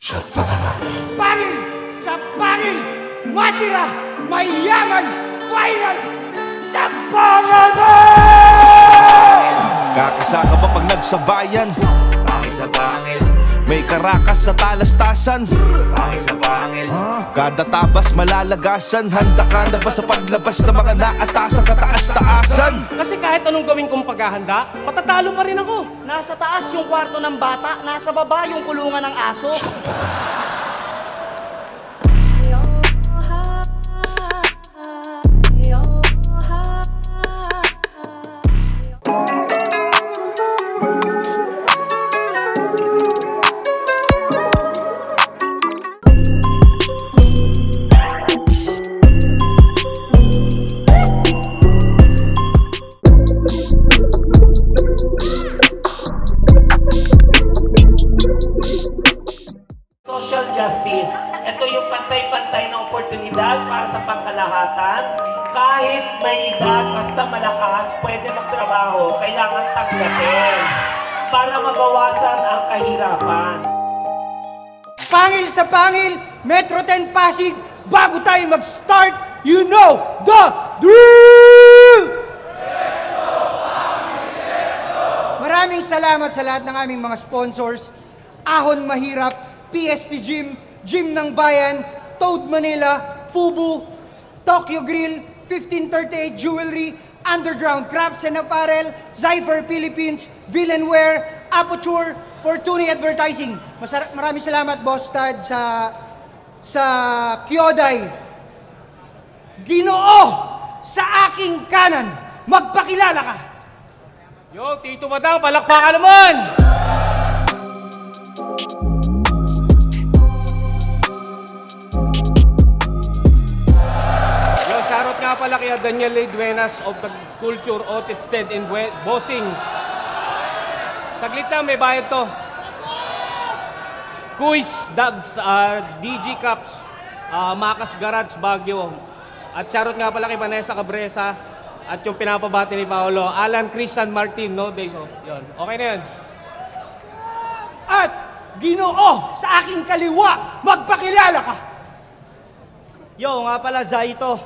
Pangil sa pangil, matira, mayaman, finance sa pangalan! Kakasaka ba pag nagsabayan? Pangil sa pangil, May karakas sa talastasan. pangil sa pangil, Kada tabas malalagasan. Handa ka na ba sa paglabas ng mga naatasang kataas-taasan? Kasi kahit anong gawin kong paghahanda, matatalo pa rin ako. Nasa taas yung kwarto ng bata, nasa baba yung kulungan ng aso. Social justice, ito yung pantay-pantay na oportunidad para sa pangkalahatan. Kahit may edad, basta malakas, pwede magtrabaho, kailangan tanggapin para mabawasan ang kahirapan. Pangil sa pangil, Metro 10 Pasig, bago tayo mag-start, you know the drill! Maraming salamat sa lahat ng aming mga sponsors. Ahon Mahirap, PSP Gym, Gym ng Bayan, Toad Manila, Fubu, Tokyo Grill, 1538 Jewelry, Underground Crafts and Apparel, Zypher Philippines, Villanware, Aperture, Fortuny Advertising. Maraming salamat, Boss Tad, sa Kyoday. Ginoo sa aking kanan, magpakilala ka. Yo, Tito Madang, palakpakan naman! Yo, shoutout nga pala kay Daniel A. Duenas of the Culture Outlet Stand in Bossing. Saglit lang, may bayad to. Kuis, Dags, DG Cups, Makas Garage, Baguio. At shoutout nga pala kay Vanessa Cabresa at yung pinapabati ni Paolo, Alan Christian Martin, no days off. Yun. Okay na yun. At Ginoo sa aking kaliwa, magpakilala ka. Yo, nga pala, Zaito.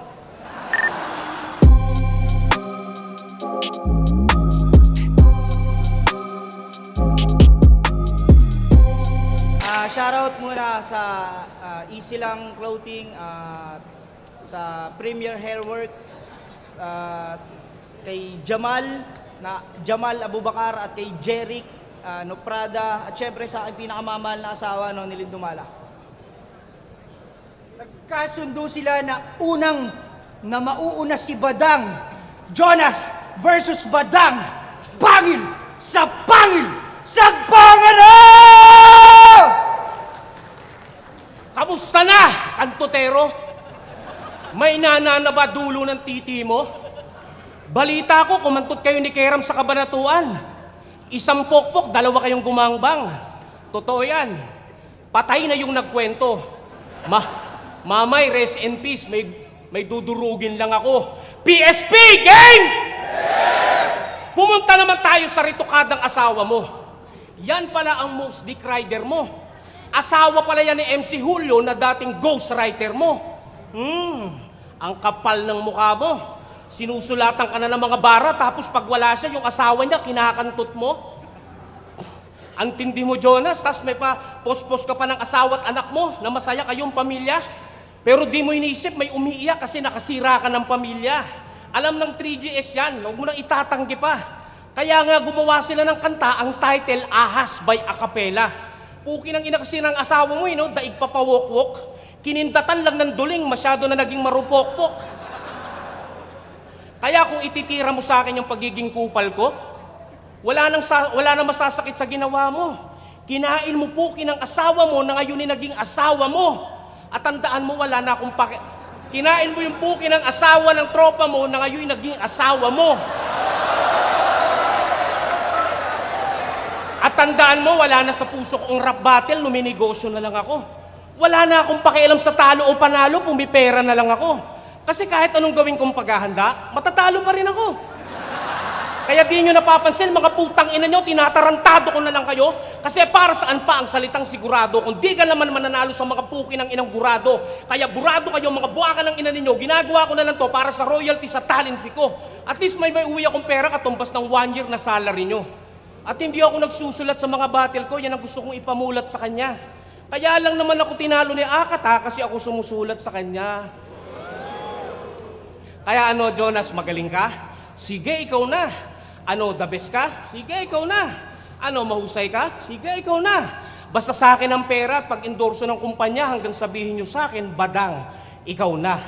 Shoutout muna sa Easy Lang Clothing, sa Premier Hairworks, kay Jamal Abubakar at kay Jeric Prada, at syempre sa aking pinakamamahal na asawa, ni Lindumala. Nagkasundo sila na mauuna si Badang. Jonas versus Badang. Pangil sa pangil sa pangalan! Kamusta na, kantotero? May nanana ba dulo ng titi mo? Balita ko, kumantot kayo ni Keram sa Kabanatuan. Isang pokpok, dalawa kayong gumangbang. Totoo yan. Patay na yung nagkwento. Mamay, rest in peace. May dudurugin lang ako. PSP, gang! Pumunta naman tayo sa ritokadang asawa mo. Yan pala ang most dick rider mo. Asawa pala yan ni MC Julio na dating ghostwriter mo. Ang kapal ng mukha mo. Sinusulatan ka na ng mga bara, tapos pag wala siya, yung asawa niya, kinakantot mo. Ang tindi mo, Jonas, tapos may post-post ka pa ng asawa at anak mo na masaya kayong pamilya. Pero di mo iniisip, may umiiyak kasi nakasira ka ng pamilya. Alam ng 3GS yan, huwag mo nang itatanggi pa. Kaya nga gumawa sila ng kanta, ang title, Ahas by Acapella. Puki ng ina kasi ng asawa mo, daig papawokwok. Kinindatan lang ng duling, masyado na naging marupokpok. Kaya kung ititira mo sa akin yung pagiging kupal ko, wala nang masasakit sa ginawa mo. Kinain mo puki ng asawa mo na ngayon naging asawa mo. At tandaan mo, wala na akong Kinain mo yung puki ng asawa ng tropa mo na ngayon naging asawa mo. At tandaan mo, wala na sa puso kong rap battle, numinegosyo na lang ako. Wala na akong pakialam sa talo o panalo, pumipera na lang ako. Kasi kahit anong gawin kong paghahanda, matatalo pa rin ako. Kaya di nyo napapansin, mga putang ina nyo, tinatarantado ko na lang kayo. Kasi para saan pa ang salitang sigurado kung di ka naman mananalo sa mga puki ng inang burado. Kaya burado kayo, mga buwaka ng ina ninyo, ginagawa ko na lang to para sa royalty sa talent fee ko. At least may uwi akong pera katumbas ng 1 year na salary nyo. At hindi ako nagsusulat sa mga battle ko, yan ang gusto kong ipamulat sa kanya. Kaya lang naman ako tinalo ni Akat kasi ako sumusulat sa kanya. Kaya ano, Jonas, magaling ka? Sige, ikaw na. Ano, the best ka? Sige, ikaw na. Ano, mahusay ka? Sige, ikaw na. Basta sa akin ang pera at pag-endorso ng kumpanya hanggang sabihin nyo sa akin, badang, ikaw na.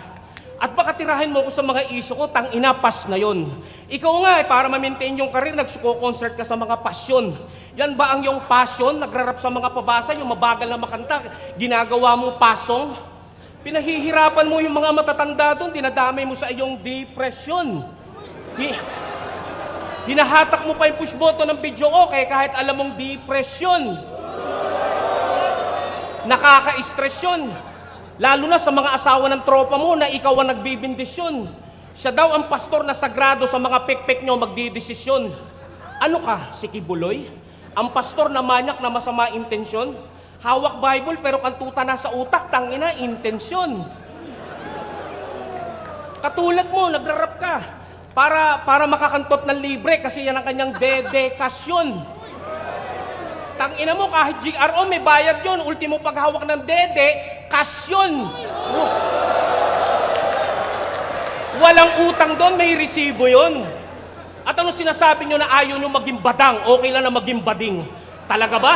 At baka tirahin mo ko sa mga isyo ko, tang inapas na yon. Ikaw nga, para ma-maintain yung karir, nagsuko-concert ka sa mga pasyon. Yan ba ang yung passion? Nagrarap sa mga pabasa, yung mabagal na makanta, ginagawa mong pasong? Pinahihirapan mo yung mga matatanda doon, dinadamay mo sa iyong depression. Hinahatak mo pa yung push button ng video okay kahit alam mong depression. Nakaka-stress yun. Lalo na sa mga asawa ng tropa mo na ikaw ang nagbibindisyon. Siya daw ang pastor na sagrado sa mga pekpek nyo magdidesisyon. Ano ka, si Kibuloy? Ang pastor na manyak na masama intensyon? Hawak Bible pero kantuta na sa utak, tangina, intensyon. Katulad mo, nagrarap ka. Para makakantot ng libre kasi yan ang kanyang dedekasyon. Tangina mo, kahit GRO may bayad yun. Ultimo paghawak ng dede, kasyon. Walang utang doon, may resibo yun. At ano sinasabi nyo na ayaw nyo maging badang, okay lang na maging bading? Talaga ba?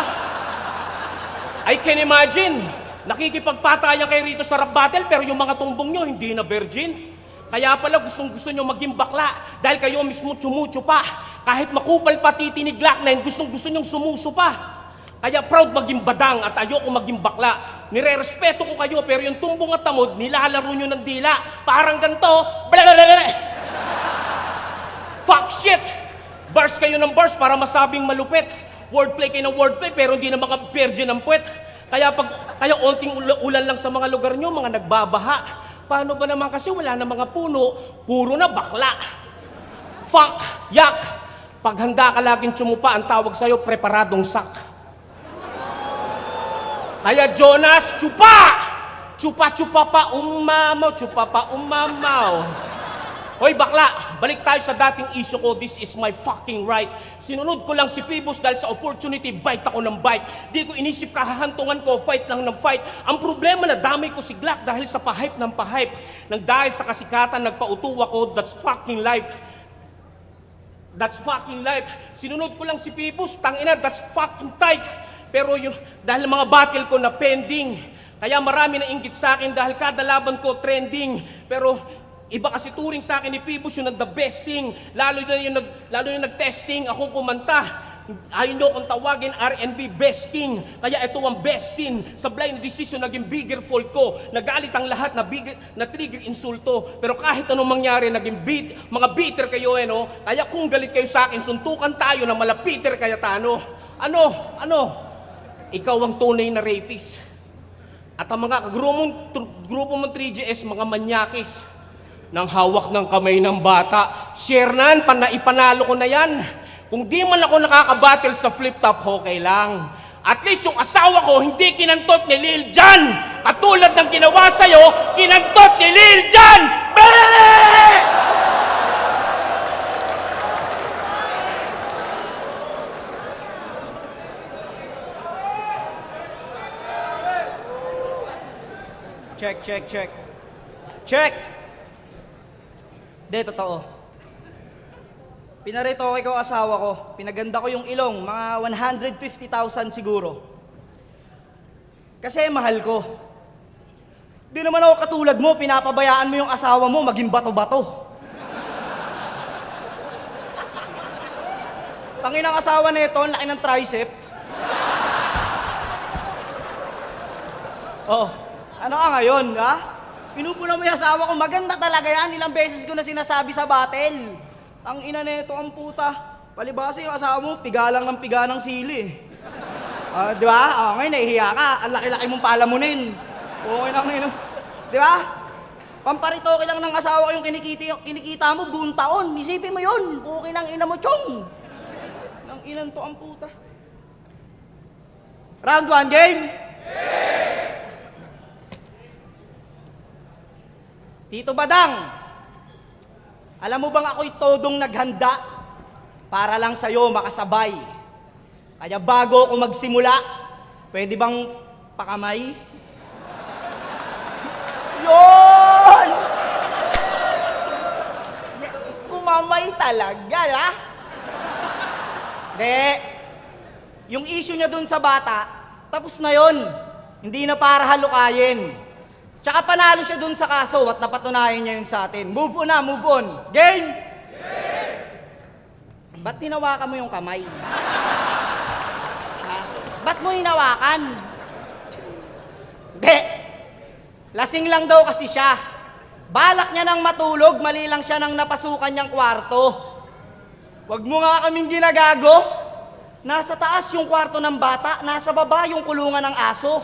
I can imagine. Nakikipagpatayan kayo rito sa rap battle pero yung mga tumbong nyo hindi na virgin. Kaya pala gustong-gusto nyo maging bakla dahil kayo mismo tsumutsu pa. Kahit makupal pa titinig Glock 9, gustong-gusto nyong sumuso pa. Kaya proud maging badang at ayoko maging bakla. Nire-respeto ko kayo pero yung tumbong at tamod, nilalaro nyo ng dila. Parang ganito, blablabla. Fuck shit! Bars kayo ng bars para masabing malupit. Wordplay kayo ng wordplay pero hindi na mga virgin ang puwet. Kaya onting ulan lang sa mga lugar nyo, mga nagbabaha. Paano ba naman kasi wala na mga puno, puro na bakla. Fuck, yak. Pag handa ka laging tsumupa, ang tawag sa'yo, preparadong sak. Kaya Jonas, tsupa! Tsupa-tsupa pa umamaw, tsupa pa umamaw. Hoy bakla, balik tayo sa dating issue ko, this is my fucking right. Sinunod ko lang si Pibos dahil sa opportunity, bite ako ng bite. Di ko inisip kahahantungan ko, fight lang ng fight. Ang problema na damay ko si Glock dahil sa pahype ng pahype. Nang dahil sa kasikatan, nagpauto ako, that's fucking life. That's fucking life. Sinunod ko lang si Pibos, tangina, that's fucking tight. Pero yung, dahil mga battle ko na pending, kaya marami na inggit sa akin dahil kada laban ko trending. Pero iba kasi turing sa akin ni Pibos yung the best thing. Lalo yung nag-testing, akong kumanta. Ayun nyo kung tawagin R&B best thing. Kaya ito ang best scene. Sa blind decision naging bigger fault ko. Nagalit ang lahat na trigger insulto. Pero kahit anong mangyari, naging mga bitter kayo no? Kaya kung galit kayo sa akin, suntukan tayo na malapiter kaya tano. Ano? Ikaw ang tunay na rapist. At ang mga grupo mong 3GS, mga manyakis, nang hawak ng kamay ng bata. Share nan, ipanalo ko na yan. Kung di man ako nakakabattle sa flip-top, okay lang. At least yung asawa ko, hindi kinantot ni Lil Jon. Katulad ng ginawa sa'yo, kinantot ni Lil Jon! Check! Hindi, totoo. Pinarito ko ikaw asawa ko. Pinaganda ko yung ilong, mga 150,000 siguro. Kasi mahal ko. Di naman ako katulad mo, pinapabayaan mo yung asawa mo maging bato-bato. Tanginang asawa nito, ang laki ng tricep. Oh, ano ka ngayon, ha? Pinupuna mo yung asawa ko, maganda talaga yan. Ilang beses ko na sinasabi sa battle. Ang ina nito ang puta. Palibasa yung asawa mo, piga lang ng piga ng sili. Di ba? Ngayon, nahihiya ka. Ang laki-laki mong palamunin. Okay lang ngayon. Di ba? Pamparitoke lang ng asawa ko yung kinikita mo buong taon. Isipin mo yun. Puki ng ina mo, chong. Ng inan to ang puta. Round 1, game? Tito Badang, alam mo bang ako'y todong naghanda para lang sa'yo makasabay? Kaya bago ako magsimula, pwede bang pakamay? Yun! Kumamay talaga, ha? De, yung issue niya dun sa bata, tapos na yun. Hindi na para halukayin. Tsaka panalo siya dun sa kaso at napatunayan niya yun sa atin. Move on na, move on. Game? Ba't tinawakan mo yung kamay? Ha? Ba't mo hinawakan? De, lasing lang daw kasi siya. Balak niya nang matulog, mali lang siya nang napasukan niyang kwarto. Huwag mo nga kaming ginagago. Nasa taas yung kwarto ng bata, nasa baba yung kulungan ng aso.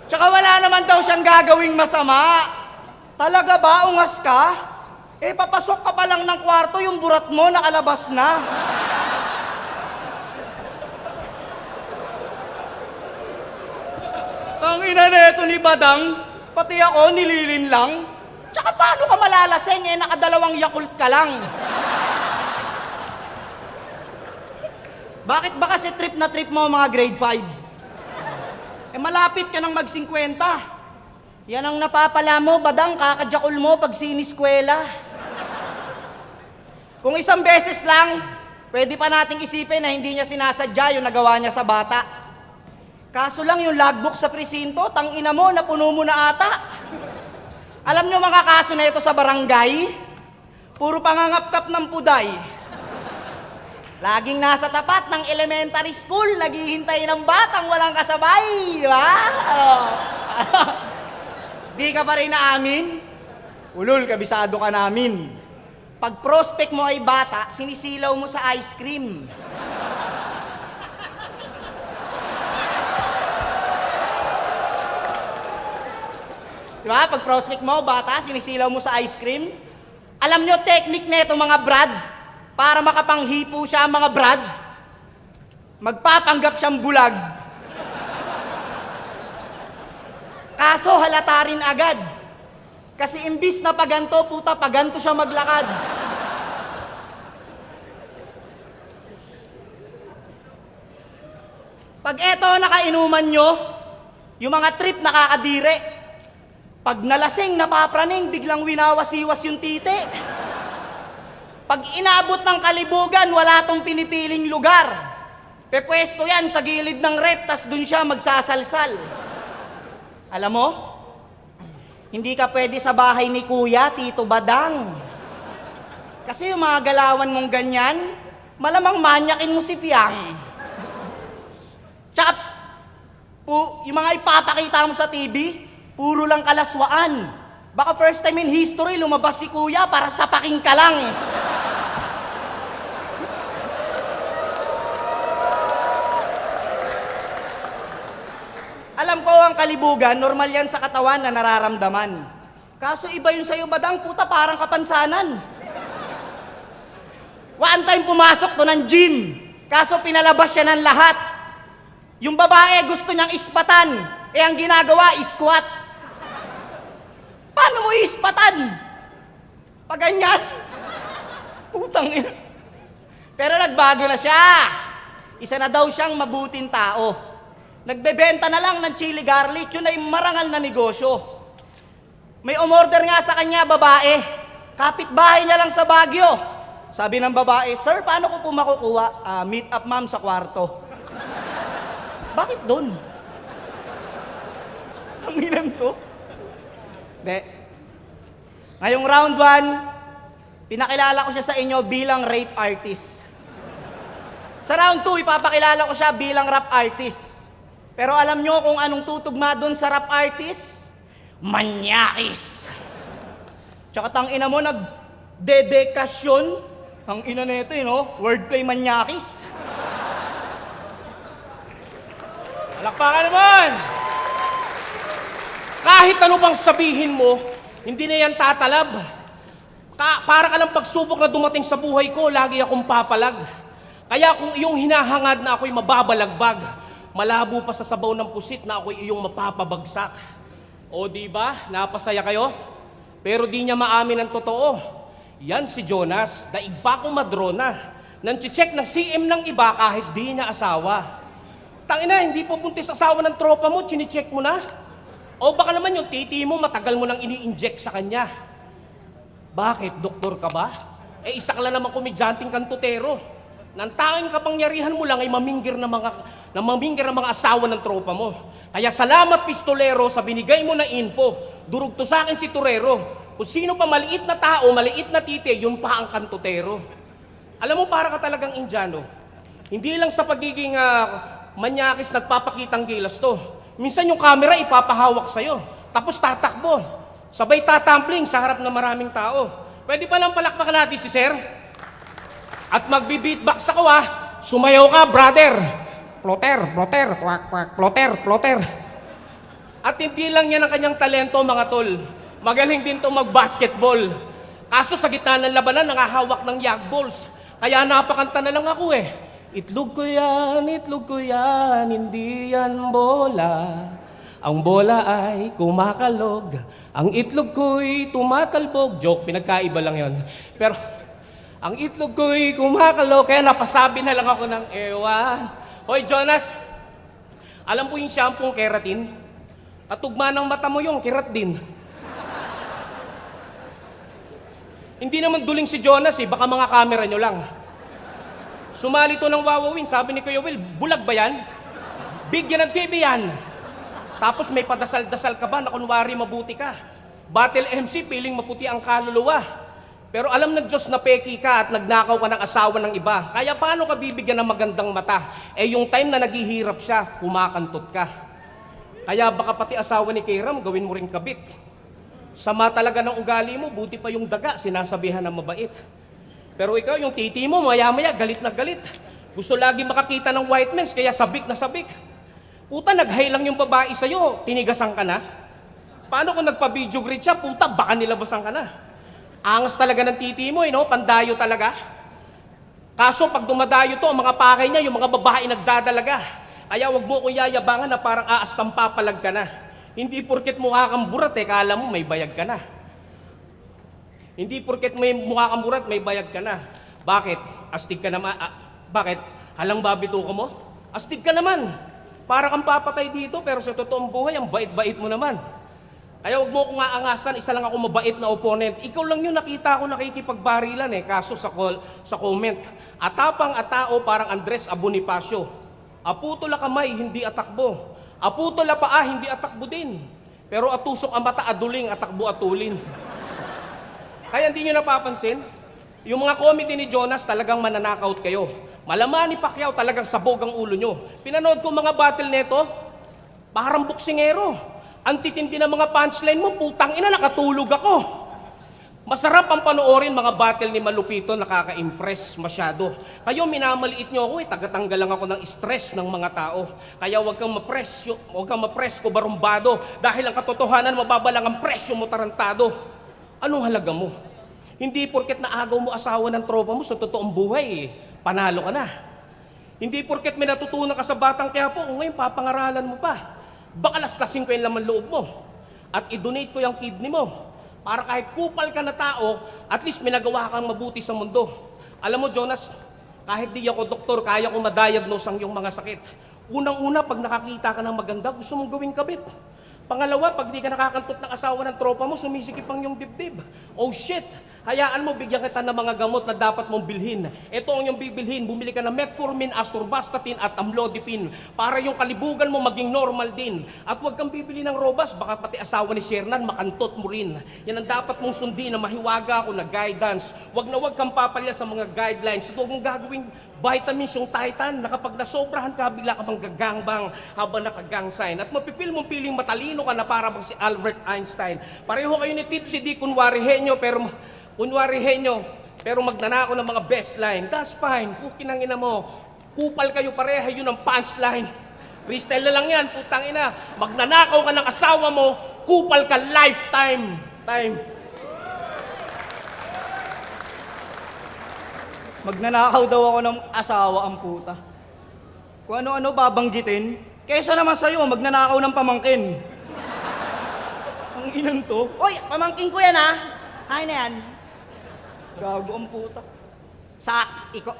Tsaka wala naman daw siyang gagawing masama. Talaga ba, ungas ka? Eh, papasok ka pa lang ng kwarto, yung burat mo nakalabas na. Ang ina neto ni Badang, pati ako nililin lang. Tsaka paano ka malalaseng eh, nakadalawang Yakult ka lang? Bakit ba kasi trip na trip mo mga grade 5? Eh malapit ka nang mag-50. Yan ang napapala mo, Badang, kakajakol mo pag siniskwela. Kung isang beses lang, pwede pa nating isipin na hindi niya sinasadya yung nagawa niya sa bata. Kaso lang yung logbook sa presinto, tangina mo, napuno mo na ata. Alam nyo mga kaso na ito sa barangay? Puro pangangapkap ng puday. Laging nasa tapat ng elementary school, naghihintay ng batang walang kasabay. Di ba? Di ka pa rin naamin? Ulul, kabisado ka namin. Pag prospect mo ay bata, sinisilaw mo sa ice cream. Di ba? Pag prospect mo, bata, sinisilaw mo sa ice cream. Alam nyo, technique na ito mga brad, para makapanghipo siya mga brad, magpapanggap siyang bulag. Kaso halata rin agad. Kasi imbis na paganto, puta, paganto siya maglakad. Pag eto nakainuman nyo, yung mga trip nakakadire. Pag nalasing, napapraning, biglang winawasiwas yung titi. Pag inabot ng kalibugan, wala tong pinipiling lugar. Pepwesto yan sa gilid ng rep, tas dun siya magsasalsal. Alam mo, hindi ka pwede sa bahay ni Kuya, Tito Badang. Kasi yung mga galawan mong ganyan, malamang manyakin mo si Fiang. Tsaka, yung mga ipapakita mo sa TV, puro lang kalaswaan. Baka first time in history, lumabas si Kuya para sapaking ka lang. Alam ko ang kalibugan, normal yan sa katawan na nararamdaman. Kaso iba yun sa'yo, Badang, puta, parang kapansanan. One time pumasok to ng gym, kaso pinalabas siya ng lahat. Yung babae gusto niyang ispatan, eh ang ginagawa, squat. Paano mo ispatan? Pag ganyan? Putang ina. Pero nagbago na siya. Isa na daw siyang mabuting tao. Nagbebenta na lang ng chili garlic, yun ay marangal na negosyo. May umorder nga sa kanya, babae. Kapitbahay niya lang sa Baguio. Sabi ng babae, "Sir, paano ko po makukuha?" "Meet up ma'am sa kwarto." Bakit doon? Ang inan to. De. Ngayong round 1, pinakilala ko siya sa inyo bilang rape artist. Sa round 2, ipapakilala ko siya bilang rap artist. Pero alam nyo kung anong tutugma doon sa rap artist? Manyakis. Tsaka tangina mo, nagdedekasyon. Ang ina nito, no? Wordplay manyakis. Palakpakan naman! Kahit ano bang sabihin mo, hindi na yan tatalab. Para ka lang pagsubok na dumating sa buhay ko, lagi akong papalag. Kaya kung iyong hinahangad na ako'y mababalagbag, malabo pa sa sabaw ng pusit na ako'y iyong mapapabagsak. O di ba? Napasaya kayo? Pero di niya maamin ang totoo. Yan si Jonas, daig pa kong madrona. Nang-check ng CM ng iba kahit di niya asawa. Tangina, hindi po buntis asawa ng tropa mo, chine-check mo na? O baka naman yung titi mo, matagal mo nang ini-inject sa kanya. Bakit, doktor ka ba? Eh, isa ka lang naman komedyanteng kantutero. Nang tanging kapangyarihan mo lang ay mamingir ng mga asawa ng tropa mo. Kaya salamat, pistolero, sa binigay mo na info. Durog to sa akin si Torero. Kung sino pa maliit na tao, maliit na titi, yun pa ang kantutero. Alam mo, para ka talagang Indiano. Hindi lang sa pagiging manyakis nagpapakitang gilas to. Minsan yung camera ipapahawak sa'yo, tapos tatakbo. Sabay tatampling sa harap ng maraming tao. Pwede pa lang palakpakan natin si Sir? At magbi-beatbox ako Sumayaw ka, brother. Plotter, plotter, kwak, kwak, plotter, plotter. At hindi lang yan ang kanyang talento, mga tol. Magaling din to mag-basketball. Kaso sa gitna ng labanan, nakahawak ng yag balls. Kaya napakanta na lang ako Itlog ko yan, hindi yan bola. Ang bola ay kumakalog, ang itlog ko'y tumatalbog. Joke, pinagkaiba lang yon. Pero, ang itlog ko'y kumakalog, kaya napasabi na lang ako ng ewan. Hoy Jonas, alam mo yung shampoo keratin? Katugma ng mata mo yung kerat din. Hindi naman duling si Jonas baka mga camera nyo lang. Sumali to ng wawawin, sabi ni Kuya Will, bulag ba yan? Bigyan ng TV yan. Tapos may padasal-dasal ka ba na kunwari mabuti ka? Battle MC, piling maputi ang kaluluwa. Pero alam ng Diyos na peki ka at nagnakaw ka ng asawa ng iba. Kaya paano ka bibigyan ng magandang mata? Yung time na naghihirap siya, kumakantot ka. Kaya baka pati asawa ni Kiram, gawin mo ring kabit. Sama talaga ng ugali mo, buti pa yung daga, sinasabihan na mabait. Pero ikaw, yung titi mo, maya-maya, galit na galit. Gusto lagi makakita ng white men's, kaya sabik na sabik. Puta, nag-high lang yung babae sa'yo, tinigasan ka na. Paano kung nagpa-video greet siya, puta, baka nilabasan ka na. Angas talaga ng titi mo, pandayo talaga. Kaso pag dumadayo to, ang mga pakay niya, yung mga babae nagdadalaga. Kaya wag mo kong yayabangan na parang aastang papalag ka na. Hindi porket mukha kang burat, kala mo may bayag ka na. Hindi porket may mukha kang burat, may bayag ka na. Bakit? Astig ka naman. Bakit? Halang babito ko mo? Astig ka naman. Para kang papatay dito, pero sa totoong buhay, ang bait-bait mo naman. Kaya huwag mo akong aangasan, isa lang ako mabait na opponent. Ikaw lang yung nakita ko nakikipagbarilan kaso sa comment. Atapang atao parang Andres Abonifacio. Aputol kamay, hindi atakbo. Aputol paa, hindi atakbo din. Pero atusok ang mata, aduling, atakbo atulin. Kaya hindi nyo napapansin, yung mga comedy ni Jonas talagang mananakaut kayo. Malaman ni Pacquiao talagang sabog ang ulo nyo. Pinanood ko mga battle neto, parang boksingero. Ang titindi ng mga punchline mo, putang ina, nakatulog ako. Masarap ang panoorin mga battle ni Malupito, nakaka-impress masyado. Kayo, minamaliit nyo ako tagatanggal lang ako ng stress ng mga tao. Kaya huwag kang ma-press ko barumbado. Dahil ang katotohanan, mababa lang ang presyo mo tarantado. Anong halaga mo? Hindi porket naagaw mo asawa ng tropa mo sa totoong buhay, panalo ka na. Hindi porket may natutunan ka sa Batang Quiapo, kung ngayon papangaralan mo pa. Baka laslasin ko yung laman loob mo. At i-donate ko yung kidney mo. Para kahit kupal ka na tao, at least may nagawa kang mabuti sa mundo. Alam mo, Jonas, kahit di ako doktor, kaya ko ma-diagnose ang iyong mga sakit. Unang-una, pag nakakita ka ng maganda, gusto mong gawing kabit. Pangalawa, pag di ka nakakantot ng asawa ng tropa mo, sumisikip ang iyong dibdib. Oh shit! Hayaan mo, bigyan kita ng mga gamot na dapat mong bilhin. Ito ang iyong bibilhin. Bumili ka ng Metformin, Atorvastatin at Amlodipine para yung kalibugan mo maging normal din. At huwag kang bibili ng Robas, baka pati asawa ni Shernan makantot mo rin. Yan ang dapat mong sundin na mahiwaga ako na guidance. Huwag kang papalya sa mga guidelines. Huwag mong gagawing vitamins yung Titan na kapag nasobrahan ka, bigla ka bang gagangbang habang nakagang sign. At mapipil mong piling matalino ka na para bang si Albert Einstein. Pareho kayo ni Tipsy D. Kunwari henyo, pero magnanako ng mga best line. That's fine. Kukin ang ina mo. Kupal kayo pareha, yun ang punchline. Freestyle na lang yan, putang ina. Magnanakaw ka ng asawa mo, kupal ka lifetime. Time. Magnanakaw daw ako ng asawa ang puta. Kung ano-ano babanggitin, kaysa naman sa'yo, magnanakaw ng pamangkin. Ang inan to. Oy, pamangkin ko yan ha. Ay na yan. Gago ang puta.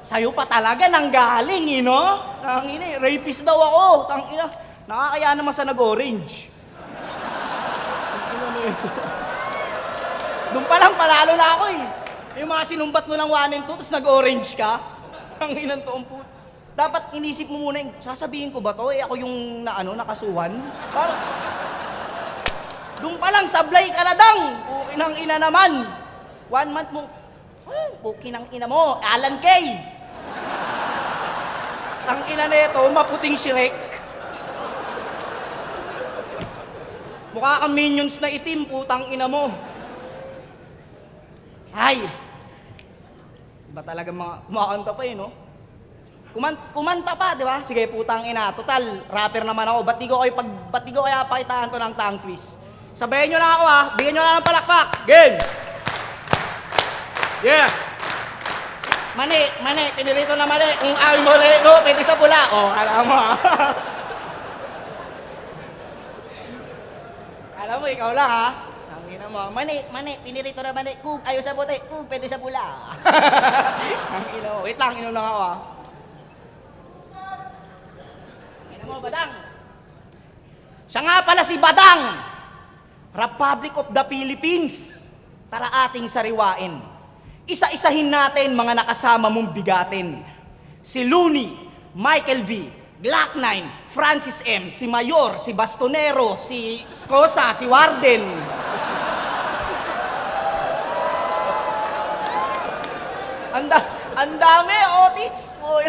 Sa'yo pa talaga nanggaling, no? Tangina, rapist daw ako. Tangina, nakakaya naman sa nag-orange. Doon pa lang, panalo na ako eh. Yung mga sinumbat mo ng 1 and 2, tapos nag-orange ka. Ang inan to ang puta. Dapat inisip mo muna yung, sasabihin ko ba to? Eh ako yung nakasuhan? Parang, doon pa lang, sablay ka na dang. Pukin ng ina naman. 1 month mo, pukin ng ina mo, Alan Kay. Ang ina na ito, maputing Shrek. Mukha kang Minions na itim, putang ina mo. Ay! Iba talaga kumakanta pa eh, no? Kumanta pa, di ba? Sige, putang ina. Total, rapper naman ako. Ba't di ko kaya pakitaan to ng tongue twist? Sabayan nyo lang ako ha. Bigyan nyo lang ng palakpak. Game! Yeah! Mani, pinirito na mani. Kung ayaw mo rin, no, pwede sa pula. Oh, alam mo ha. Alam mo, ikaw lang ha. Tangina mo. Mani, pinirito na mani. Kung ayaw sa puti, pwede sa pula. Tangina mo. Wait lang, inom lang ako ha. Mo, Badang. Siya nga pala si Badang, Republic of the Philippines. Tara ating sariwain. Isa-isahin natin mga nakasama mong bigatin. Si Looney, Michael V, Glock 9, Francis M, si Mayor, si Bastonero, si Cosa, si Warden. Ang dami, Otits. Oh,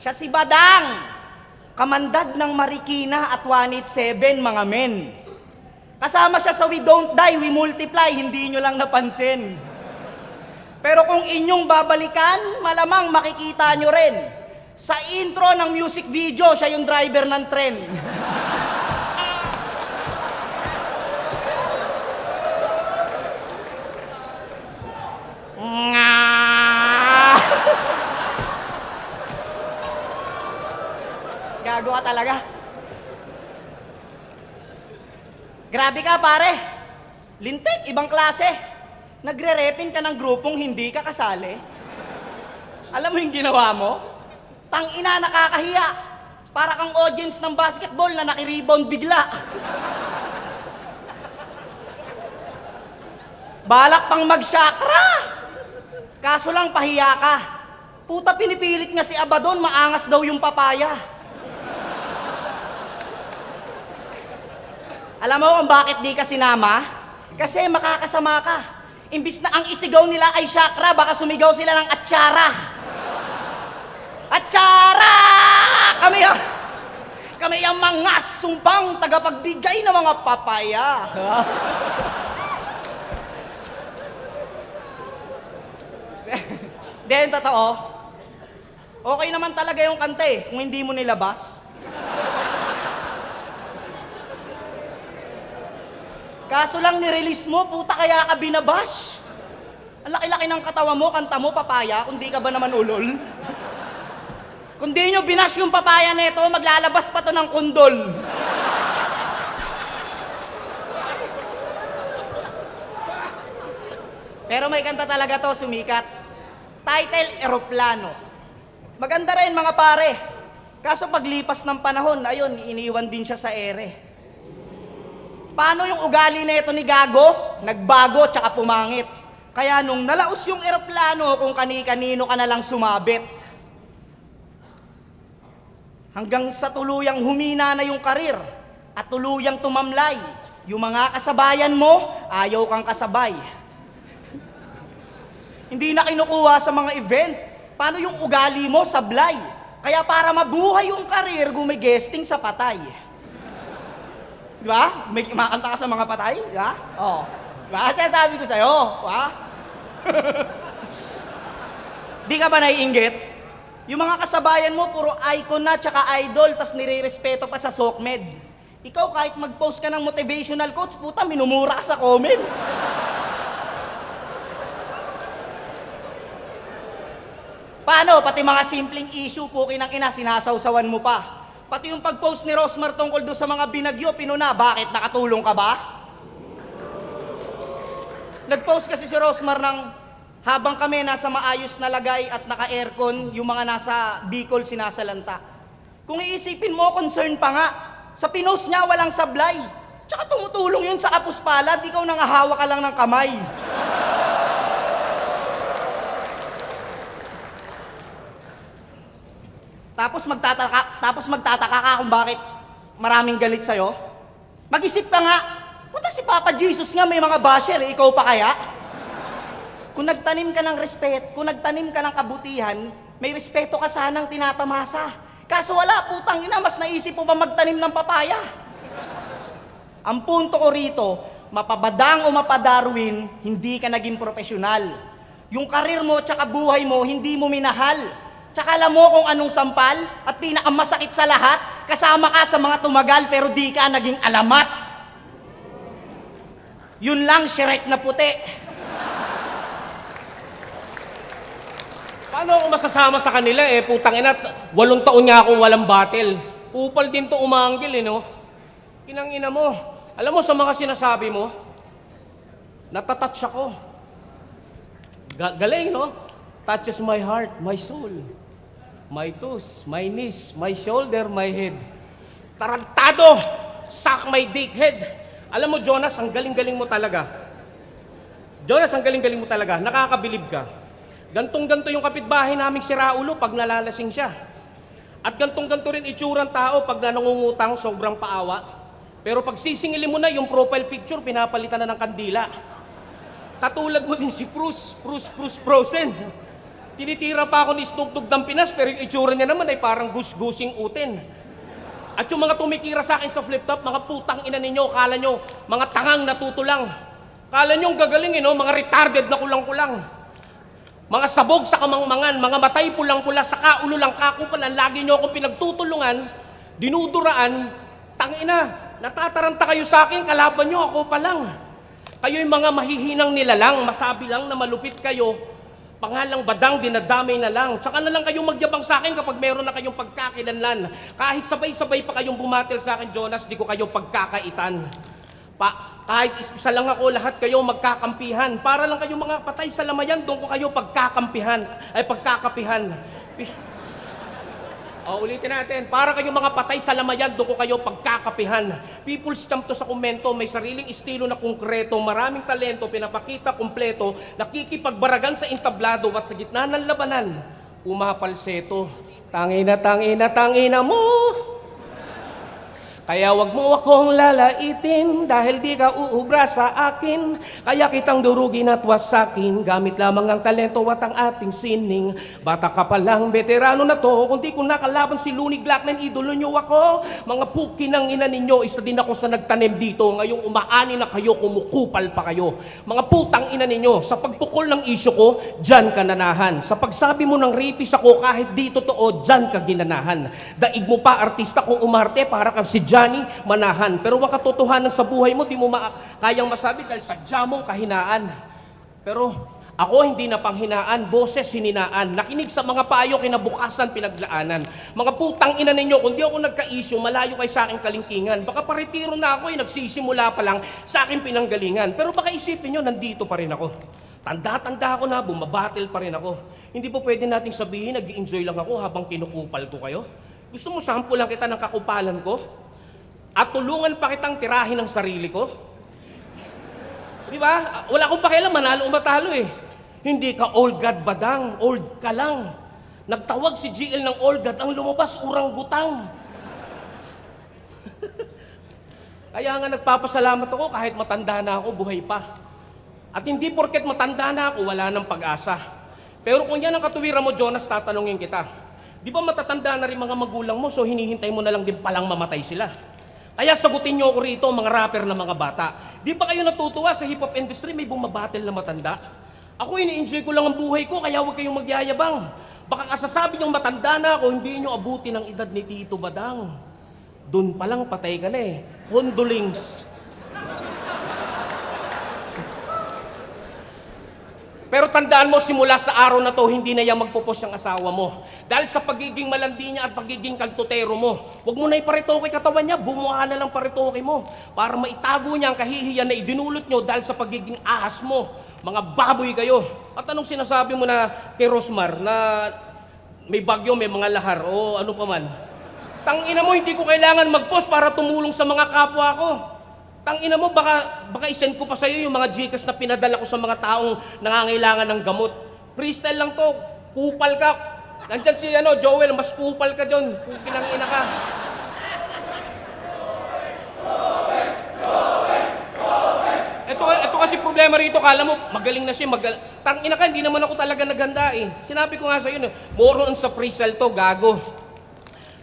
siya si Badang, kamandad ng Marikina at 187 mga men. Kasama siya sa We Don't Die, We Multiply, hindi nyo lang napansin. Pero kung inyong babalikan, malamang makikita nyo rin. Sa intro ng music video, siya yung driver ng tren. Gago ka talaga. Grabe ka pare. Lintik, ibang klase. Nagre-repin ka ng grupong hindi ka kasali. Alam mo yung ginawa mo? Tangina, nakakahiya. Para kang audience ng basketball na nakirebound bigla. Balak pang mag-chakra. Kaso lang pahiya ka. Puta, pinipilit nga si Abaddon, maangas daw yung papaya. Alam mo kung bakit di ka sinama? Kasi makakasama ka. Imbis na ang isigaw nila ay chakra, baka sumigaw sila ng atsara. Atsara! Kami ang mga sumpang tagapagbigay ng mga papaya. Then, totoo, okay naman talaga yung kanta eh, kung hindi mo nilabas. Kaso lang nirelease mo, puta kaya ka binabash. Ang laki-laki ng katawa mo, kanta mo, papaya, kung di ka ba naman ulol? Kung di nyo binash yung papaya neto, maglalabas pa to ng kundol. Pero may kanta talaga to, sumikat. Title, Eroplano. Maganda rin mga pare. Kaso paglipas ng panahon, ayun, iniwan din siya sa ere. Paano yung ugali nito ni Gago? Nagbago tsaka pumangit. Kaya nung nalaos yung eroplano, kung kani-kanino ka na lang sumabit. Hanggang sa tuluyang humina na yung karir at tuluyang tumamlay. Yung mga kasabayan mo, ayaw kang kasabay. Hindi na kinukuha sa mga event. Paano yung ugali mo, sablay? Kaya para mabuhay yung karir, gumigesting sa patay. Di ba? May makanta ka sa mga patay? Di ba? Oo. Di ba? Kasi sabi ko sa'yo. Di ba? Di ka ba naiinggit? Yung mga kasabayan mo, puro icon na, tsaka idol, tas nire-respeto pa sa SOCMED. Ikaw, kahit mag-post ka ng motivational quotes, puta, minumura ka sa comment. Paano? Pati mga simpleng issue, pukin ng ina, sinasawsawan mo pa. Pati yung pag-post ni Rosmar tungkol doon sa mga binagyo, pinuna, bakit? Nakatulong ka ba? Nag-post kasi si Rosmar ng habang kami nasa maayos na lagay at naka-aircon, yung mga nasa Bicol sinasalanta. Kung iisipin mo, concern pa nga. Sa pinost niya, walang sablay. Tsaka tumutulong yun sa kapus palad, ikaw nangahawa ka lang ng kamay. Tapos magtataka ka kung bakit maraming galit sa'yo. Mag-isip ka nga, puta si Papa Jesus nga may mga basher, ikaw pa kaya? Kung nagtanim ka ng kung nagtanim ka ng kabutihan, may respeto ka sanang tinatamasa. Kaso wala, putang ina, mas naisip mo pa magtanim ng papaya. Ang punto ko rito, mapabadang o mapadarwin, hindi ka naging profesional. Yung karir mo tsaka buhay mo, hindi mo minahal. Tsaka alam mo kung anong sampal at pinakamasakit sa lahat, kasama ka sa mga tumagal pero di ka naging alamat. Yun lang, Shrek na puti. Paano ako masasama sa kanila eh? Putang ina, 8 taon nga akong walang battle. Upal din to umanggil eh, no? Inang ina mo. Alam mo sa mga sinasabi mo, natatouch ako. Galing, no? Touches my heart, my soul, my toes, my knees, my shoulder, my head. Tarantado! Suck my dick head. Alam mo, Jonas, ang galing-galing mo talaga. Jonas, ang galing-galing mo talaga. Nakakabilib ka. Gantong-ganto yung kapitbahay naming si Raulo pag nalalasing siya. At gantong-ganto rin itsurang tao pag nanungutang sobrang paawa. Pero pag sisingilin mo na yung profile picture, pinapalitan na ng kandila. Katulad mo din si Bruce Frozen. Tinitira pa ako ni Snoop Dogg ng Pinas, pero yung itsura niya naman ay parang gus-gusing utin. At yung mga tumikira sa akin sa flip-top, mga putang ina ninyo, kala nyo, mga tangang natutulang. Kala nyo gagaling, no? Mga retarded na kulang-kulang. Mga sabog sa kamangmangan, mga matay pulang-pula, sa kaulo lang kakupalan, lagi nyo akong pinagtutulungan, dinuduraan, tangina, natataranta kayo sa akin, kalaban nyo, ako pa lang. Kayo yung mga mahihinang nilalang, masabi lang na malupit kayo, pangalang badang, dinadamay na lang. Tsaka na lang kayong magyabang sa akin kapag meron na kayong pagkakilanlan. Kahit sabay-sabay pa kayong bumatil sa akin, Jonas, di ko kayo pagkakaitan. Kahit isa lang ako, lahat kayo magkakampihan. Para lang kayong mga patay sa lamayan, doon ko kayo pagkakapihan. Ulitin natin. Para kayong mga patay sa lamayan, doon ko kayo pagkakapihan. People stamp to sa komento, may sariling estilo na konkreto, maraming talento, pinapakita kompleto, nakikipagbaragan sa entablado at sa gitna ng labanan, umapalseto. Tangina mo. Kaya wag mo akong lalaitin dahil di ka uubra sa akin. Kaya kitang durugin at wasakin. Gamit lamang ang talento at ang ating sining. Bata ka pa lang, veterano na to. Kung di ko nakalaban si Looney Glockman, idolo nyo ako. Mga puki ng ina ninyo, isa din ako sa nagtanim dito. Ngayong umaani na kayo, kumukupal pa kayo. Mga putang ina ninyo, sa pagpukol ng isyo ko, dyan ka nanahan. Sa pagsabi mo ng rapist ako, kahit di totoo, dyan ka ginanahan. Daig mo pa, artista kung umarte, para kang si Johnny Manahan. Pero ang katotohanan sa buhay mo, di mo kayang masabi dahil sadya mong kahinaan. Pero ako hindi na panghinaan, boses hininaan. Nakinig sa mga payo, kinabukasan pinaglaanan. Mga putang ina ninyo, kung di ako nagka-issue, malayo kay sa aking kalingkingan. Baka paretiro na ako, nagsisimula pa lang sa aking pinanggalingan. Pero baka isipin nyo, nandito pa rin ako. Tanda-tanda ako na, bumabattle pa rin ako. Hindi po pwede nating sabihin, nag-enjoy lang ako habang kinukupal ko kayo. Gusto mo sample lang kita ng kakupalan ko? At tulungan pa kitang tirahin ng sarili ko? Di ba? Wala akong pakialam, manalo o matalo eh. Hindi ka old god badang, old ka lang. Nagtawag si GL ng old god, ang lumabas urang-gutang. Kaya nga nagpapasalamat ako kahit matanda na ako, buhay pa. At hindi porket matanda na ako, wala ng pag-asa. Pero kung yan ang katuwiran mo, Jonas, tatanungin kita. Di ba matatanda na rin mga magulang mo, so hinihintay mo na lang din palang mamatay sila? Kaya sagutin nyo ako rito, mga rapper na mga bata. Di ba kayo natutuwa sa hip-hop industry, may bumabattle na matanda? Ako, ini-enjoy ko lang ang buhay ko, kaya huwag kayong magyayabang. Baka kasasabi niyong matanda na ako, hindi niyo abuti ng edad ni Tito Badang. Doon pa lang patay ka na eh. Condolings. Pero tandaan mo, simula sa araw na to, hindi na yan magpupos ang asawa mo. Dahil sa pagiging malandi niya at pagiging kantutero mo, huwag mo na iparitoke katawan niya, bumuha na lang paritoke mo. Para maitago niya ang kahihiyan na idinulot niyo dahil sa pagiging ahas mo. Mga baboy kayo. At anong sinasabi mo na kay Rosmar na may bagyo, may mga lahar o ano pa man? Tangina mo, hindi ko kailangan mag-post para tumulong sa mga kapwa ko. Tangina mo, baka isend ko pa sa'yo yung mga Gcash na pinadala ko sa mga taong nangangailangan ng gamot. Freestyle lang to. Kupal ka. Nandyan si Joel, mas kupal ka dyan. Pukinang ina ka. Ito kasi problema rito, kala mo magaling na siya. Tangina ka, hindi naman ako talaga naganda eh. Sinabi ko nga sa'yo, more on sa freestyle to, gago.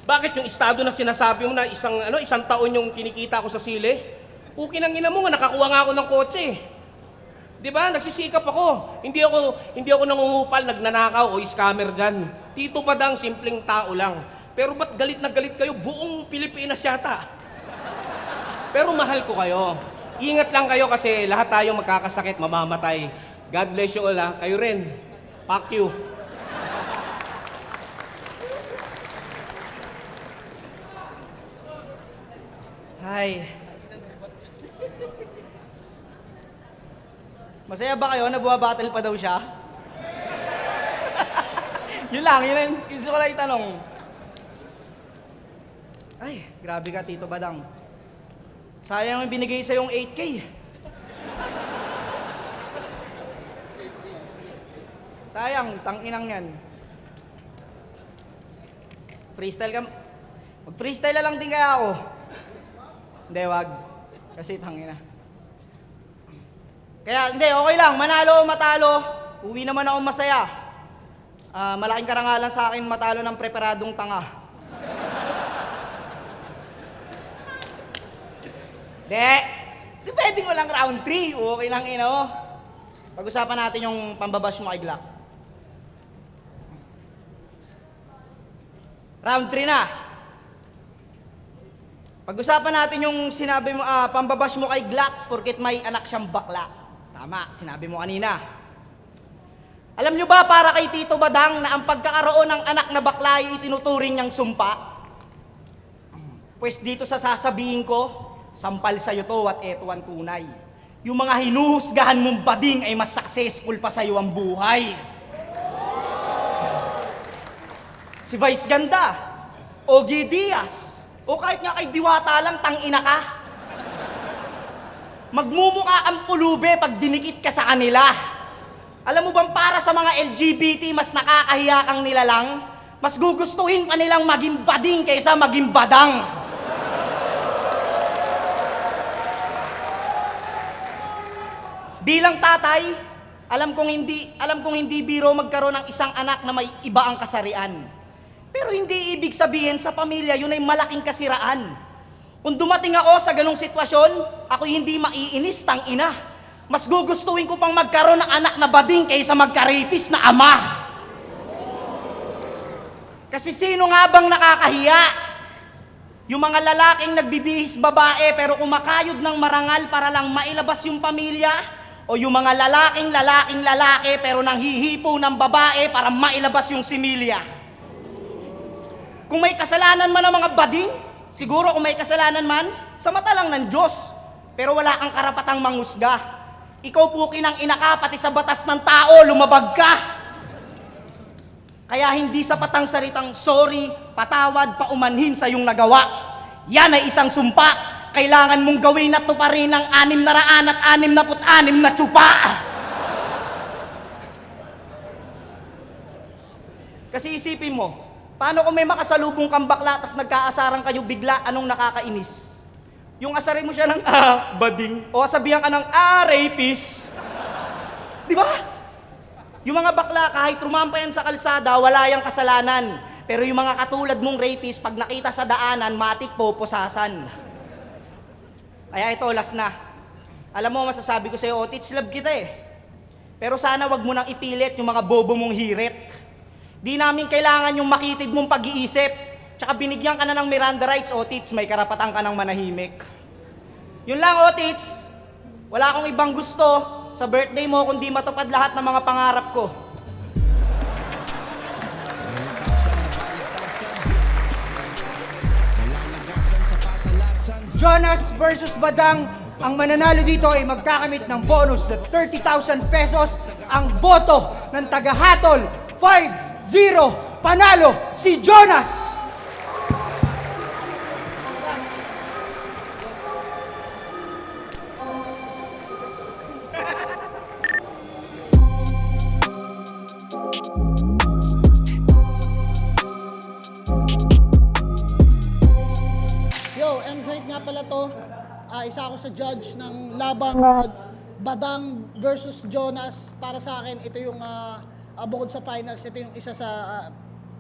Bakit yung estado na sinasabi mo na isang taon yung kinikita ko sa sili? Pukinang ina mo nga, nakakuha nga ako ng kotse. 'Di ba? Nagsisikap ako. Hindi ako nangungupal, nagnanakaw o scammer diyan. Tito Badang, simpleng tao lang. Pero ba't galit na galit kayo? Buong Pilipinas yata. Pero mahal ko kayo. Ingat lang kayo kasi lahat tayo magkakasakit, mamamatay. God bless you all ha. Kayo rin. Fuck you. Ay. Masaya ba kayo na bumabattle pa daw siya? Yun lang gusto ko lang itanong. Ay, grabe ka, Tito Badang. Sayang yung binigay sa yung 8K. Sayang, tanginang yan. Freestyle ka. Mag-freestyle na lang din kaya ako. Hindi, wag. Kasi tangina. Kaya, hindi, okay lang. Manalo o matalo, uwi naman ako masaya. Malaking karangalan sa akin matalo ng preparadong tanga. Di pwede mo lang round 3. Okay lang, Pag-usapan natin yung pambabash mo kay Glock. Round 3 na. Pag-usapan natin yung sinabi mo, pambabash mo kay Glock porket may anak siyang bakla. Tama, sinabi mo kanina. Alam nyo ba para kay Tito Badang na ang pagkakaroon ng anak na bakla ay itinuturing niyang sumpa? Pues dito sa sasabihin ko, sampal sa'yo to at eto ang tunay. Yung mga hinuhusgahan mong bading ay mas successful pa sa'yo ang buhay. Si Vice Ganda, Ogie Diaz, o kahit nga kay Diwata lang, tangina ka. Magmumukha ang pulube pag dinikit ka sa kanila. Alam mo bang para sa mga LGBT, mas nakakahiya kang nilalang? Mas gugustuhin pa nilang maging bading kaysa maging badang. Bilang tatay, alam kong hindi biro magkaroon ng isang anak na may iba ang kasarian. Pero hindi ibig sabihin sa pamilya yun ay malaking kasiraan. Kung dumating ako sa ganong sitwasyon, ako hindi maiinis, tangina. Mas gugustuhin ko pang magkaroon ng anak na bading kaysa magka-rapist na ama. Kasi sino nga bang nakakahiya? Yung mga lalaking nagbibihis babae pero kumakayod ng marangal para lang mailabas yung pamilya? O yung mga lalaking lalaki pero nanghihipo ng babae para mailabas yung similya? Kung may kasalanan man ang mga bading, siguro kung may kasalanan man, sa mata lang ng Diyos. Pero wala kang karapatang manghusga. Ikaw po kinang inaka, pati sa batas ng tao, lumabag ka. Kaya hindi sapat ang salitang sorry, patawad, paumanhin sa iyong nagawa. Yan ay isang sumpa. Kailangan mong gawin na to pa rin ang 666 na tsupa. Kasi isipin mo, paano kung may makasalubong kang bakla tas nagkaasaran kayo bigla, anong nakakainis? Yung asarin mo siya ng bading o sabihan ka ng rapist. Di ba? Yung mga bakla kahit rumampayan sa kalsada, wala yang kasalanan. Pero yung mga katulad mong rapist, pag nakita sa daanan, matik po pusasan. Kaya ito, last na. Alam mo, masasabi ko sa'yo, teach love kita eh. Pero sana wag mo nang ipilit yung mga bobo mong hirit. Di namin kailangan yung makitid mong pag-iisip. Tsaka binigyan ka na ng Miranda rights, Otits, may karapatan ka ng manahimik. Yun lang, Otits. Wala akong ibang gusto sa birthday mo kundi matupad lahat ng mga pangarap ko. Jonas versus Badang, ang mananalo dito ay magkakamit ng bonus na 30,000 pesos. Ang boto ng tagahatol, 5-0, panalo si Jonas! Yo, M-Site nga pala to. Isa ako sa judge ng labang Badang versus Jonas. Para sa akin, ito yung bukod sa finals, ito yung isa sa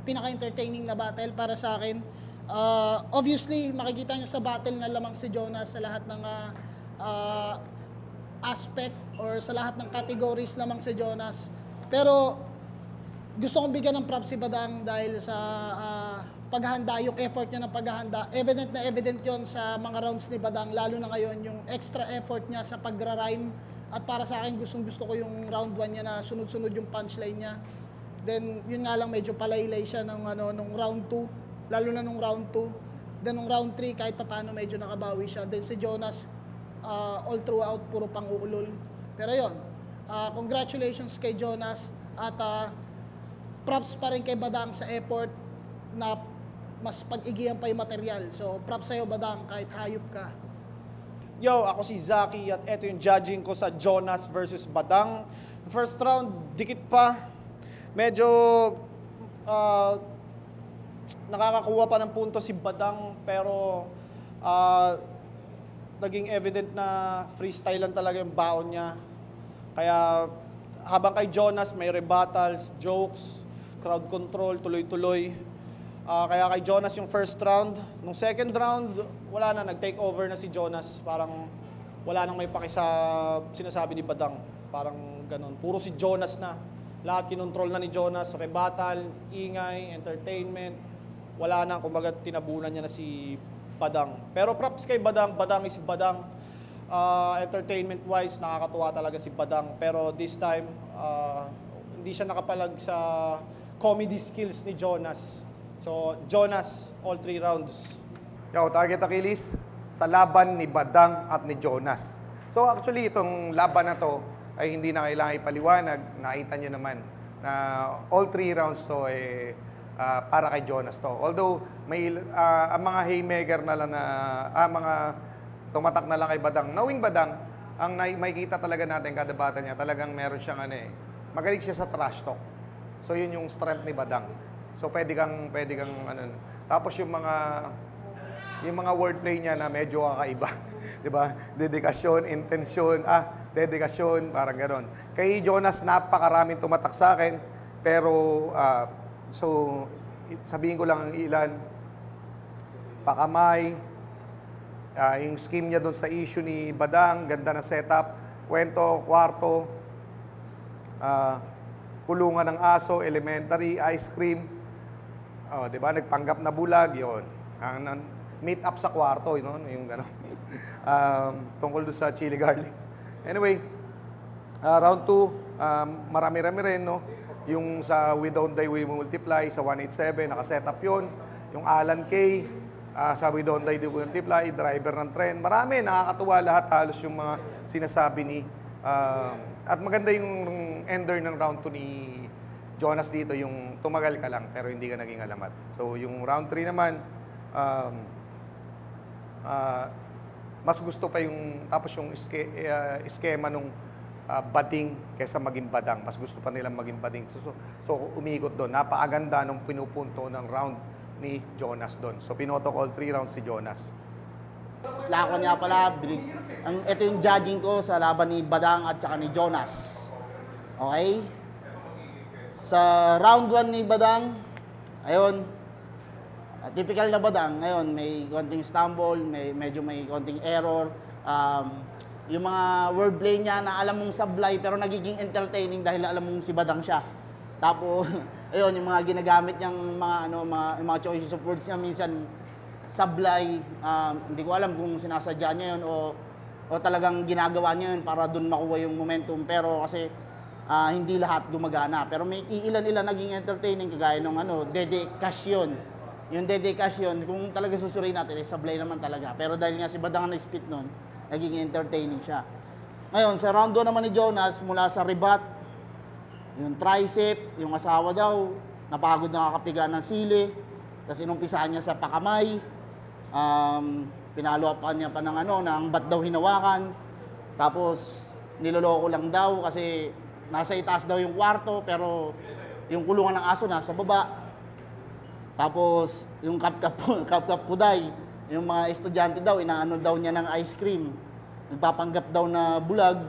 pinaka-entertaining na battle para sa akin. Obviously, makikita nyo sa battle na lamang si Jonas sa lahat ng aspect or sa lahat ng categories lamang si Jonas. Pero gusto kong bigyan ng props si Badang dahil sa paghahanda, yung effort niya ng paghahanda. Evident na evident yon sa mga rounds ni Badang, lalo na ngayon yung extra effort niya sa pagra-rhyme. At para sa akin, gustong-gusto ko yung round 1 niya na sunod-sunod yung punchline niya. Then, yun nga lang, medyo palaylay siya nung round 2, lalo na nung round 2. Then, nung round 3, kahit papaano medyo nakabawi siya. Then, si Jonas, all throughout, puro pang-uulol. Pero yon, congratulations kay Jonas at props pa rin kay Badang sa effort na mas pag-igihan pa yung material. So, props sa'yo, Badang, kahit hayop ka. Yo, ako si Zaki at eto yung judging ko sa Jonas versus Badang. First round, dikit pa. Medyo nakakakuha pa ng punto si Badang pero naging evident na freestyle lang talaga yung baon niya. Kaya habang kay Jonas may rebuttals, jokes, crowd control, tuloy-tuloy. Kaya kay Jonas yung first round. Nung second round, wala na, nag-take over na si Jonas. Parang wala nang may paki sa sinasabi ni Badang. Parang ganun. Puro si Jonas na. Lahat kinontrol na ni Jonas. Rebuttal, ingay, entertainment. Wala na, kumbaga tinabunan niya na si Badang. Pero props kay Badang. Badang is Badang. Entertainment-wise, nakakatuwa talaga si Badang. Pero this time, hindi siya nakapalag sa comedy skills ni Jonas. So, Jonas, all 3 rounds. Yo, Target Achilles, sa laban ni Badang at ni Jonas. So actually, itong laban na to ay hindi na kailangan ipaliwanag. Nakita nyo naman na all 3 rounds to para kay Jonas to. Although, may ang mga haymaker na lang na, mga tumatak na lang kay Badang. Knowing Badang, ang makikita talaga natin kada battle niya, talagang meron siyang magaling siya sa trash talk. So yun yung strength ni Badang. So pwede kang tapos yung mga wordplay niya na medyo kakaiba, 'di ba? Dedikasyon, intensyon, dedikasyon, parang ganoon. Kay Jonas napakaraming tumatak sa akin, pero so sabihin ko lang ang ilan. Pakamay, yung scheme niya doon sa issue ni Badang, ganda na setup, kwento, kwarto, kulungan ng aso, elementary, ice cream. Oh, 'di ba? Nagpanggap na bulag 'yon. Ang meet up sa kwarto, yung gano'n. Tungkol doon sa chili garlic. Anyway, round 2, marami-rami rin, no? Yung sa We Don't Die, We Multiply, sa 187, nakaset up yun. Yung Alan K, sa We Don't Die, We Multiply, driver ng tren. Marami, nakakatuwa lahat, halos yung mga sinasabi ni... at maganda yung ender ng round 2 ni Jonas dito, yung tumagal ka lang, pero hindi ka naging alamat. So, yung round 3 naman, mas gusto pa yung tapos yung eskema nung bading kaysa maging badang. Mas gusto pa nilang maging bading. So umiikot doon. Napakaganda nung pinupunto ng round ni Jonas doon. So pinoto all 3 rounds si Jonas. Slako niya pala, ito yung judging ko sa laban ni Badang at saka ni Jonas. Okay? Sa round 1 ni Badang, ayun, typical na Badang, ngayon may konting stumble, medyo may konting error. Yung mga wordplay niya na alam mong sablay pero nagiging entertaining dahil alam mong si Badang siya. Tapos, ayun, yung mga ginagamit niyang mga, yung mga choices of words niya, minsan sablay, hindi ko alam kung sinasadya niya yun o talagang ginagawa niya yun para doon makuha yung momentum. Pero kasi hindi lahat gumagana. Pero may ilan-ilan naging entertaining, kagaya nung Dede Cash yun. Yung Dede Cash yun, kung talaga susuriin natin, sablay naman talaga. Pero dahil nga si Badang ang nag-spit nun, naging entertaining siya. Ngayon, sa round 2 naman ni Jonas, mula sa rebat, yung tricep, yung asawa daw, napagod na kakapiga ng sili, tapos inumpisahan niya sa pakamay, pinalo-upan niya pa ng ba't daw hinawakan, tapos niloloko lang daw kasi nasa itaas daw yung kwarto, pero yung kulungan ng aso nasa baba. Tapos yung kap-kap puday, yung mga estudyante daw, inaano daw niya ng ice cream, nagpapanggap daw na bulag.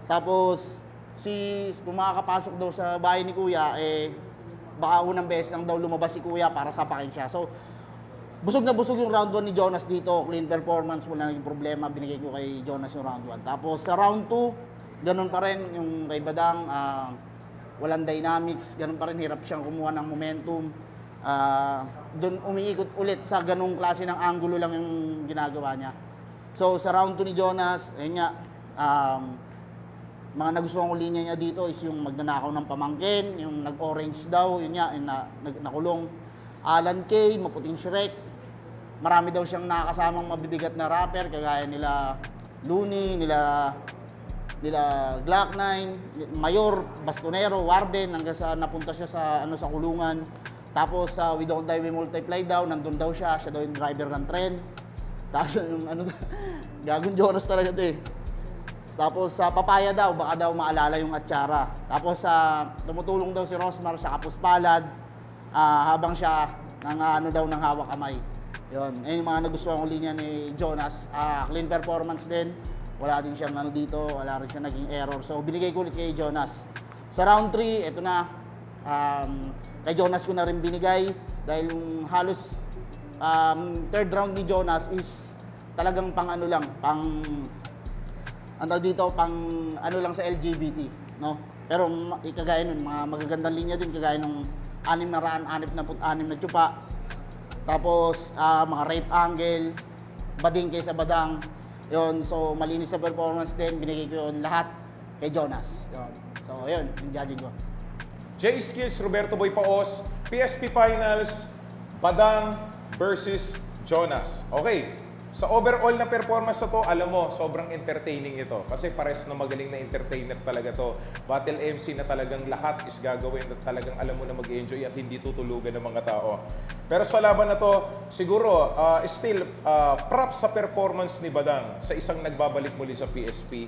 Tapos kung makakapasok daw sa bahay ni Kuya, baka unang beses lang daw lumabas si Kuya para sapakin siya. So, busog na busog yung round 1 ni Jonas dito. Clean performance, wala naging problema. Binigay ko kay Jonas yung round 1. Tapos sa round 2, ganun pa rin yung kay Badang. Walang dynamics. Ganun pa rin, hirap siyang kumuha ng momentum. Doon umiikot ulit sa ganung klase ng angulo lang yung ginagawa niya. So sa round 2 ni Jonas, ayun nga, mga nagustuhan ko linya niya dito is yung magnanakaw ng pamangkin, yung nag-orange daw, yun nga, yung nakulong. Alan Kay, maputing Shrek. Marami daw siyang nakakasamang mabibigat na rapper, kagaya nila Looney, nila Glock 9, Mayor, Bastonero, Warden, hanggang sa napunta siya sa kulungan. Tapos sa We Don't Die, We Multiply daw, nandun daw siya daw yung driver ng tren. Tapos yung gagong Jonas talaga ito eh. Tapos sa Papaya daw, baka daw maalala yung Atsara. Tapos tumutulong daw si Rosmar sa Kapuspalad habang siya ng hawak kamay. Yun, yung mga nagustuhan ko linya ni Jonas. Clean performance din. Wala din siyang dito, wala rin siya naging error. So binigay ko ulit kay Jonas. Sa round 3, ito na. Kay Jonas ko na rin binigay dahil yung halos third round ni Jonas is talagang pang lang sa LGBT, no? Pero kagaya nun, mga magagandang linya din, kagaya ng 666 na tsupa. Tapos mga rape angle, bading kaysa badang. Yun, so malinis sa performance din, binigay ko yun lahat kay Jonas. Yun. So yun, yung judging ko. J-Skills, Roberto Boy Paos, PSP Finals, Badang versus Jonas. Okay, sa overall na performance na to, alam mo, sobrang entertaining ito. Kasi pares na magaling na entertainer talaga to. Battle MC na talagang lahat is gagawin at talagang alam mo na mag-enjoy at hindi tutulugan ng mga tao. Pero sa laban na to, siguro, still, props sa performance ni Badang sa isang nagbabalik muli sa PSP.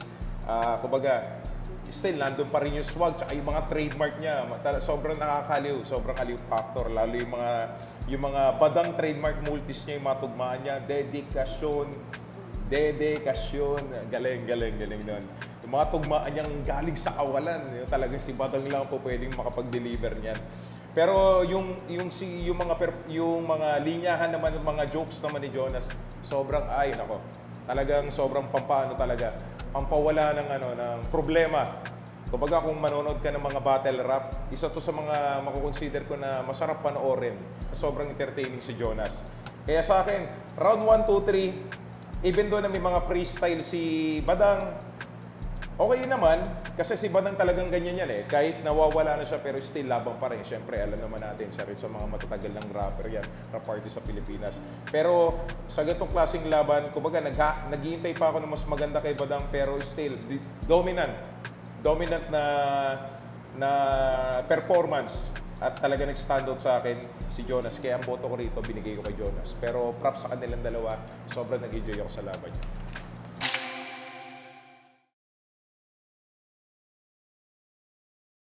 Kumbaga, still, nandun pa rin yung swag, tsaka yung mga trademark niya. Sobrang nakakaliw, sobrang aliw factor. Lalo yung mga Badang trademark multis niya, yung mga tugmaan niya, dedikasyon, galing nun. Yung mga tugmaan niyang galing sa kawalan, yung talagang si Badang lang po pwedeng makapag-deliver niyan. Pero yung mga linyahan naman, ng mga jokes naman ni Jonas, sobrang talagang sobrang pampawala ng problema. Kumbaga kung manonood ka ng mga battle rap, isa to sa mga makukonsider ko na masarap panoorin. Sobrang entertaining si Jonas. Kaya sa akin, round 1, 2, 3, even though na may mga freestyle si Badang, okay naman, kasi si Badang talagang ganyan yan eh. Kahit nawawala na siya pero still labang pa rin. Siyempre, alam naman natin, siya rin sa mga matatagal ng rapper yan, rap artist sa Pilipinas. Pero sa ganitong klaseng laban, kumbaga naghihintay pa ako ng mas maganda kay Badang pero still, dominant na performance. At talaga nag-stand out sa akin si Jonas. Kaya ang boto ko rito, binigay ko kay Jonas. Pero props sa kanilang dalawa, sobrang nag-enjoy ako sa laban.